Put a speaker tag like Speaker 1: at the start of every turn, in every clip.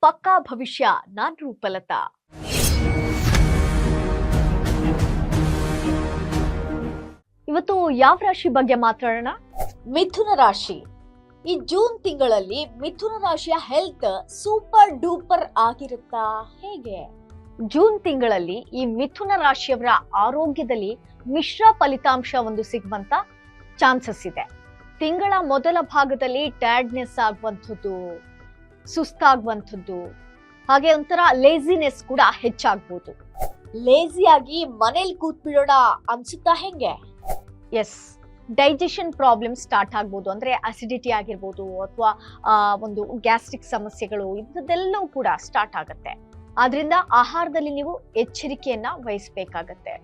Speaker 1: ಪಕ್ಕಾ ಭವಿಷ್ಯ. ನಾನ್ ರೂಪಲತಾ. ಇವತ್ತು ಯಾವ ರಾಶಿ ಬಗ್ಗೆ ಮಾತಾಡೋಣ?
Speaker 2: ಮಿಥುನ ರಾಶಿ. ಈ ಜೂನ್ ತಿಂಗಳಲ್ಲಿ ಮಿಥುನ ರಾಶಿಯ ಹೆಲ್ತ್ ಸೂಪರ್ ಡೂಪರ್ ಆಗಿರುತ್ತಾ? ಹೇಗೆ?
Speaker 1: ಜೂನ್ ತಿಂಗಳಲ್ಲಿ ಈ ಮಿಥುನ ರಾಶಿಯವರ ಆರೋಗ್ಯದಲ್ಲಿ ಮಿಶ್ರ ಫಲಿತಾಂಶ ಒಂದು ಸಿಗುವಂತ ಚಾನ್ಸಸ್ ಇದೆ. ತಿಂಗಳ ಮೊದಲ ಭಾಗದಲ್ಲಿ ಟೈರ್ಡ್ನೆಸ್ ಆಗುವಂಥದ್ದು, ಸುಸ್ತಾಗುವಂಥದ್ದು, ಹಾಗೆ ಒಂಥರ ಲೇಜಿನೆಸ್ ಕೂಡ ಹೆಚ್ಚಾಗ್ಬೋದು.
Speaker 2: ಲೇಜಿಯಾಗಿ ಮನೇಲಿ ಕೂತ್ಬಿಡೋಣ ಅನ್ಸುತ್ತಾ? ಹೆಂಗೆ?
Speaker 1: ಎಸ್, ಡೈಜೆಷನ್ ಪ್ರಾಬ್ಲಮ್ ಸ್ಟಾರ್ಟ್ ಆಗ್ಬೋದು. ಅಂದ್ರೆ ಅಸಿಡಿಟಿ ಆಗಿರ್ಬೋದು ಅಥವಾ ಒಂದು ಗ್ಯಾಸ್ಟ್ರಿಕ್ ಸಮಸ್ಯೆಗಳು, ಇಂಥದ್ದೆಲ್ಲವೂ ಕೂಡ ಸ್ಟಾರ್ಟ್ ಆಗುತ್ತೆ. ಆದ್ರಿಂದ ಆಹಾರದಲ್ಲಿ ನೀವು ಎಚ್ಚರಿಕೆಯನ್ನ ವಹಿಸ್ಬೇಕಾಗತ್ತೆ.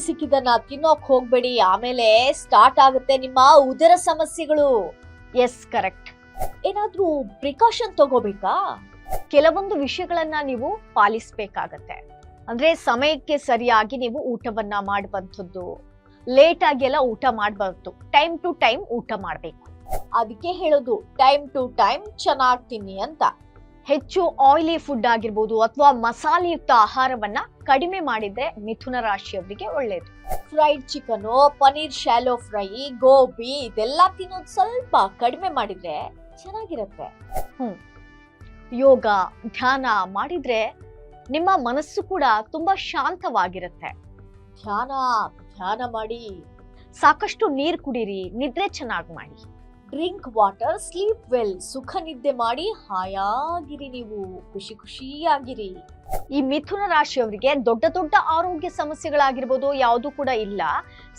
Speaker 2: ಸಿಕ್ಕಿದನ್ನ ತಿನ್ನೋಕ್ ಹೋಗ್ಬೇಡಿ, ಆಮೇಲೆ ಸ್ಟಾರ್ಟ್ ಆಗುತ್ತೆ ನಿಮ್ಮ ಉದರ ಸಮಸ್ಯೆಗಳು.
Speaker 1: S, correct.
Speaker 2: ಏನಾದ್ರೂ ಪ್ರಿಕಾಷನ್ ತಗೋಬೇಕಾ?
Speaker 1: ಕೆಲವೊಂದು ವಿಷಯಗಳನ್ನ ನೀವು ಪಾಲಿಸ್ಬೇಕಾಗತ್ತೆ. ಅಂದ್ರೆ ಸಮಯಕ್ಕೆ ಸರಿಯಾಗಿ ನೀವು ಊಟವನ್ನ ಮಾಡುವಂಥದ್ದು, ಲೇಟ್ ಆಗಿ ಎಲ್ಲ ಊಟ ಮಾಡಬಾರ್ದು. ಟೈಮ್ ಟು ಟೈಮ್ ಊಟ ಮಾಡ್ಬೇಕು.
Speaker 2: ಅದಕ್ಕೆ ಹೇಳೋದು ಟೈಮ್ ಟು ಟೈಮ್ ಚೆನ್ನಾಗಿ ತಿನ್ನಿ ಅಂತ.
Speaker 1: ಹೆಚ್ಚು ಆಯಿಲಿ ಫುಡ್ ಆಗಿರ್ಬೋದು ಅಥವಾ ಮಸಾಲೆಯುಕ್ತ ಆಹಾರವನ್ನ ಕಡಿಮೆ ಮಾಡಿದ್ರೆ ಮಿಥುನ ರಾಶಿಯವರಿಗೆ ಒಳ್ಳೇದು.
Speaker 2: Fried chicken, paneer shallow fry, gobi ಇದೆಲ್ಲ ತಿನ್ನೋದು ಸ್ವಲ್ಪ ಕಡಿಮೆ ಮಾಡಿದ್ರೆ ಚೆನ್ನಾಗಿರುತ್ತೆ.
Speaker 1: ಯೋಗ, ಧ್ಯಾನ ಮಾಡಿದ್ರೆ ನಿಮ್ಮ ಮನಸ್ಸು ಕೂಡ ತುಂಬಾ ಶಾಂತವಾಗಿರುತ್ತೆ.
Speaker 2: ಧ್ಯಾನ ಮಾಡಿ.
Speaker 1: ಸಾಕಷ್ಟು ನೀರು ಕುಡೀರಿ, ನಿದ್ರೆ ಚೆನ್ನಾಗಿ ಮಾಡಿ.
Speaker 2: Drink water, sleep well. ಸುಖ ನಿದ್ದೆ ಮಾಡಿ ಹಾಯಾಗಿರಿ, ನೀವು ಖುಷಿಯಾಗಿರಿ.
Speaker 1: ಈ ಮಿಥುನ ರಾಶಿಯವರಿಗೆ ದೊಡ್ಡ ದೊಡ್ಡ ಆರೋಗ್ಯ ಸಮಸ್ಯೆಗಳಾಗಿರ್ಬೋದು ಯಾವುದು ಕೂಡ ಇಲ್ಲ.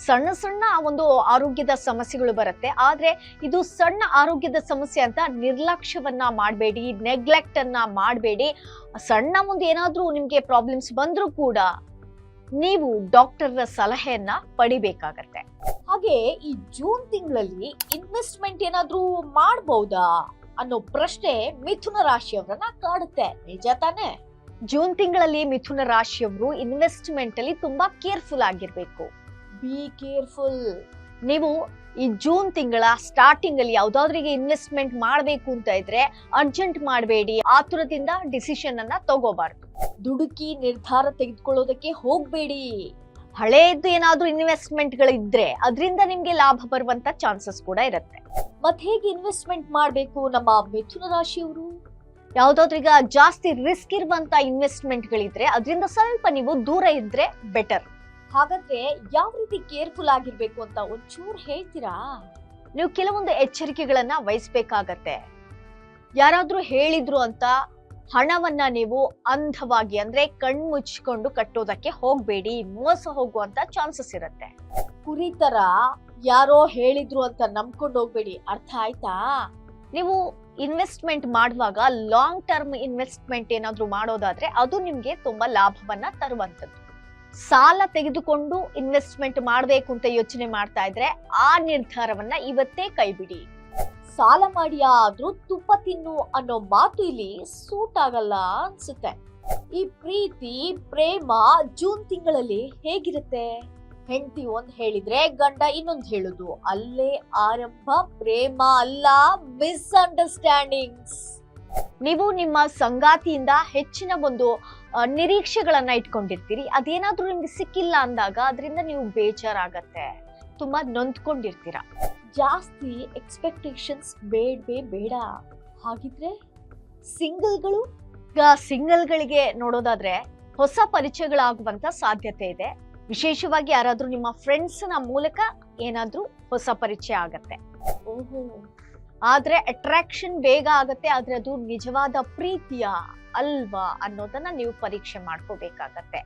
Speaker 1: ಸಣ್ಣ ಸಣ್ಣ ಒಂದು ಆರೋಗ್ಯದ ಸಮಸ್ಯೆಗಳು ಬರುತ್ತೆ. ಆದ್ರೆ ಇದು ಸಣ್ಣ ಆರೋಗ್ಯದ ಸಮಸ್ಯೆ ಅಂತ ನಿರ್ಲಕ್ಷ್ಯವನ್ನ ಮಾಡಬೇಡಿ, ನೆಗ್ಲೆಕ್ಟ್ ಅನ್ನ ಮಾಡಬೇಡಿ. ಸಣ್ಣ ಒಂದು ಏನಾದ್ರೂ ನಿಮ್ಗೆ ಪ್ರಾಬ್ಲಮ್ಸ್ ಬಂದ್ರೂ ಕೂಡ ನೀವು ಡಾಕ್ಟರ್ ಸಲಹೆಯನ್ನ ಪಡಿಬೇಕಾಗತ್ತೆ.
Speaker 2: ಹಾಗೆ ಈ ಜೂನ್ ತಿಂಗಳಲ್ಲಿ ಇನ್ವೆಸ್ಟ್ಮೆಂಟ್ ಏನಾದ್ರೂ ಮಾಡಬಹುದಾ ಅನ್ನೋ ಪ್ರಶ್ನೆ ಮಿಥುನ ರಾಶಿಯವರನ್ನ ಕಾಡುತ್ತೆ. ನಿಜ ತಾನೆ?
Speaker 1: ಜೂನ್ ತಿಂಗಳಲ್ಲಿ ಮಿಥುನ ರಾಶಿಯವರು ಇನ್ವೆಸ್ಟ್ಮೆಂಟ್ ಅಲ್ಲಿ ತುಂಬಾ ಕೇರ್ಫುಲ್ ಆಗಿರ್ಬೇಕು.
Speaker 2: Be careful.
Speaker 1: ನೀವು ಈ ಜೂನ್ ತಿಂಗಳ ಸ್ಟಾರ್ಟಿಂಗ್ ಅಲ್ಲಿ ಯಾವ್ದಾದ್ರಿಗೆ ಇನ್ವೆಸ್ಟ್ಮೆಂಟ್ ಮಾಡ್ಬೇಕು ಅಂತ ಇದ್ರೆ ಅರ್ಜೆಂಟ್ ಮಾಡಬೇಡಿ, ಆತುರದಿಂದ ಡಿಸಿಷನ್ ಅನ್ನ ತಗೋಬಾರ್ದು.
Speaker 2: ದುಡುಕಿ ನಿರ್ಧಾರ ತೆಗೆದುಕೊಳ್ಳೋದಕ್ಕೆ ಹೋಗ್ಬೇಡಿ.
Speaker 1: ಹಳೇದು ಏನಾದ್ರೂ ಇನ್ವೆಸ್ಟ್ಮೆಂಟ್ ಗಳಿದ್ರೆ ಅದರಿಂದ ನಿಮ್ಗೆ ಲಾಭ ಬರುವಂತ ಚಾನ್ಸಸ್ ಕೂಡ ಇರುತ್ತೆ.
Speaker 2: ಮತ್ ಹೇಗೆ ಇನ್ವೆಸ್ಟ್ಮೆಂಟ್ ಮಾಡ್ಬೇಕು ನಮ್ಮ ಮಿಥುನ ರಾಶಿಯವರು?
Speaker 1: ಯಾವ್ದಾದ್ರು ಈಗ ಜಾಸ್ತಿ ರಿಸ್ಕ್ ಇರುವಂತ ಇನ್ವೆಸ್ಟ್ಮೆಂಟ್ ಗಳಿದ್ರೆ ಅದರಿಂದ ಸ್ವಲ್ಪ ನೀವು ದೂರ ಇದ್ರೆ ಬೆಟರ್.
Speaker 2: ಹಾಗಾದ್ರೆ ಯಾವ ರೀತಿ ಕೇರ್ಫುಲ್ ಆಗಿರ್ಬೇಕು ಅಂತ ಒಂಚೂರು ಹೇಳ್ತೀರಾ?
Speaker 1: ನೀವು ಕೆಲವೊಂದು ಎಚ್ಚರಿಕೆಗಳನ್ನ ವಹಿಸ್ಬೇಕಾಗತ್ತೆ. ಯಾರಾದ್ರೂ ಹೇಳಿದ್ರು ಅಂತ ಹಣವನ್ನ ನೀವು ಅಂಧವಾಗಿ ಅಂದ್ರೆ ಕಣ್ಮುಚ್ಕೊಂಡು ಕಟ್ಟೋದಕ್ಕೆ ಹೋಗ್ಬೇಡಿ. ಮೋಸ ಹೋಗುವಂತ ಚಾನ್ಸಸ್ ಇರುತ್ತೆ.
Speaker 2: ಕುರಿ ತರ ಯಾರೋ ಹೇಳಿದ್ರು ಅಂತ ನಂಬ್ಕೊಂಡು ಹೋಗ್ಬೇಡಿ. ಅರ್ಥ ಆಯ್ತಾ?
Speaker 1: ನೀವು ಇನ್ವೆಸ್ಟ್ಮೆಂಟ್ ಮಾಡುವಾಗ ಲಾಂಗ್ ಟರ್ಮ್ ಇನ್ವೆಸ್ಟ್ಮೆಂಟ್ ಏನಾದ್ರೂ ಮಾಡೋದಾದ್ರೆ ಅದು ನಿಮ್ಗೆ ತುಂಬಾ ಲಾಭವನ್ನ ತರುವಂತದ್ದು. ಸಾಲ ತೆಗೆದುಕೊಂಡು ಇನ್ವೆಸ್ಟ್ಮೆಂಟ್ ಮಾಡ್ಬೇಕು ಅಂತ ಯೋಚನೆ ಮಾಡ್ತಾ ಇದ್ರೆ ಆ ನಿರ್ಧಾರವನ್ನ ಇವತ್ತೇ ಕೈಬಿಡಿ.
Speaker 2: ಸಾಲ ಮಾಡಿ ಆದ್ರೂ ತುಪ್ಪ ತಿನ್ನು ಅನ್ನೋ ಮಾತು ಇಲ್ಲಿ ಸೂಟ್ ಆಗಲ್ಲ ಅನ್ಸುತ್ತೆ. ಈ ಪ್ರೀತಿ ಪ್ರೇಮ ಜೂನ್ ತಿಂಗಳಲ್ಲಿ ಹೇಗಿರುತ್ತೆ? ಹೆಂಡತಿ ಒಂದ್ ಹೇಳಿದ್ರೆ ಗಂಡ ಇನ್ನೊಂದ್ ಹೇಳುದು, ಅಲ್ಲೇ ಆರಂಭ. ಪ್ರೇಮ ಅಲ್ಲ, ಮಿಸ್ಅಂಡರ್ಸ್ಟ್ಯಾಂಡಿಂಗ್ಸ್.
Speaker 1: ನೀವು ನಿಮ್ಮ ಸಂಗಾತಿಯಿಂದ ಹೆಚ್ಚಿನ ಒಂದು ನಿರೀಕ್ಷೆಗಳನ್ನ ಇಟ್ಕೊಂಡಿರ್ತೀರಿ. ಅದೇನಾದ್ರೂ ನಿಮ್ಗೆ ಸಿಕ್ಕಿಲ್ಲ ಅಂದಾಗ ಅದರಿಂದ ನೀವು ಬೇಜಾರಾಗತ್ತೆ, ತುಂಬಾ ನೊಂದ್ಕೊಂಡಿರ್ತೀರ.
Speaker 2: ಜಾಸ್ತಿ ಎಕ್ಸ್ಪೆಕ್ಟೇಷನ್ಸ್ ಬೇಡ. ಹಾಗಿದ್ರೆ ಸಿಂಗಲ್ಗಳು?
Speaker 1: ಈಗ ಸಿಂಗಲ್ಗಳಿಗೆ ನೋಡೋದಾದ್ರೆ ಹೊಸ ಪರಿಚಯಗಳಾಗುವಂತ ಸಾಧ್ಯತೆ ಇದೆ. ವಿಶೇಷವಾಗಿ ಯಾರಾದ್ರೂ ನಿಮ್ಮ ಫ್ರೆಂಡ್ಸ್ ನ ಮೂಲಕ ಏನಾದ್ರೂ ಹೊಸ ಪರಿಚಯ ಆಗತ್ತೆ. ಆದ್ರೆ ಅಟ್ರಾಕ್ಷನ್ ಬೇಗ ಆಗತ್ತೆ. ಆದ್ರೆ ಅದು ನಿಜವಾದ ಪ್ರೀತಿಯ ಅಲ್ವಾ ಅನ್ನೋದನ್ನ ನೀವು ಪರೀಕ್ಷೆ ಮಾಡ್ಕೋಬೇಕಾಗತ್ತೆ.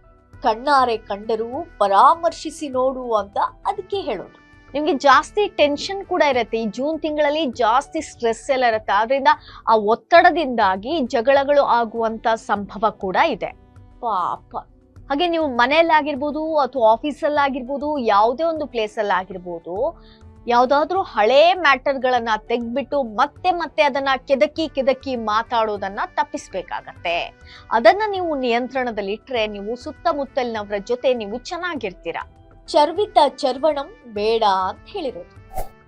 Speaker 2: ಕಣ್ಣಾರೆ ಕಂಡರೂ ಪರಾಮರ್ಶಿಸಿ ನೋಡು ಅಂತ ಅದಕ್ಕೆ ಹೇಳೋದು.
Speaker 1: ನಿಮ್ಗೆ ಜಾಸ್ತಿ ಟೆನ್ಷನ್ ಕೂಡ ಇರುತ್ತೆ. ಈ ಜೂನ್ ತಿಂಗಳಲ್ಲಿ ಜಾಸ್ತಿ ಸ್ಟ್ರೆಸ್ ಎಲ್ಲ ಇರುತ್ತೆ. ಆದ್ರಿಂದ ಆ ಒತ್ತಡದಿಂದಾಗಿ ಜಗಳಗಳು ಆಗುವಂತ ಸಂಭವ ಕೂಡ ಇದೆ.
Speaker 2: ಪಾಪ.
Speaker 1: ಹಾಗೆ ನೀವು ಮನೆಯಲ್ಲಾಗಿರ್ಬೋದು ಅಥವಾ ಆಫೀಸಲ್ಲಾಗಿರ್ಬೋದು, ಯಾವುದೇ ಒಂದು ಪ್ಲೇಸ್ ಅಲ್ಲಿ ಆಗಿರ್ಬೋದು, ಯಾವ್ದಾದ್ರು ಹಳೇ ಮ್ಯಾಟರ್ ಗಳನ್ನ ತೆಗ್ಬಿಟ್ಟು ಮತ್ತೆ ಅದನ್ನ ಕೆದಕಿ ಮಾತಾಡೋದನ್ನ ತಪ್ಪಿಸ್ಬೇಕಾಗತ್ತೆ. ಅದನ್ನ ನೀವು ನಿಯಂತ್ರಣದಲ್ಲಿ ಇಟ್ರೆ ನೀವು ಸುತ್ತಮುತ್ತಲಿನವರ ಜೊತೆ ನೀವು ಚೆನ್ನಾಗಿರ್ತೀರಾ.
Speaker 2: ಚರ್ವಿತ ಚರ್ವಣಂ ಬೇಡ ಅಂತ ಹೇಳಿರೋದು.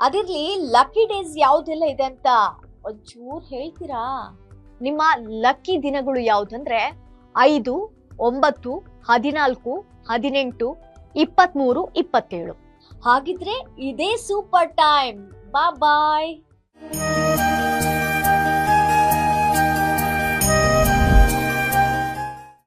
Speaker 2: ಅದಿರ್ಲಿ, ಲಕ್ಕಿ ಡೇಸ್ ಯಾವ್ದೆಲ್ಲ ಇದೆ ಅಂತ ಒಂಚೂರ್ ಹೇಳ್ತೀರಾ?
Speaker 1: ನಿಮ್ಮ ಲಕ್ಕಿ ದಿನಗಳು ಯಾವುದಂದ್ರೆ 5, 9, 14, 18, 23, 27.
Speaker 2: ಹಾಗಿದ್ರೆ ಇದೇ ಸೂಪರ್ ಟೈಮ್. ಬಾಯ್.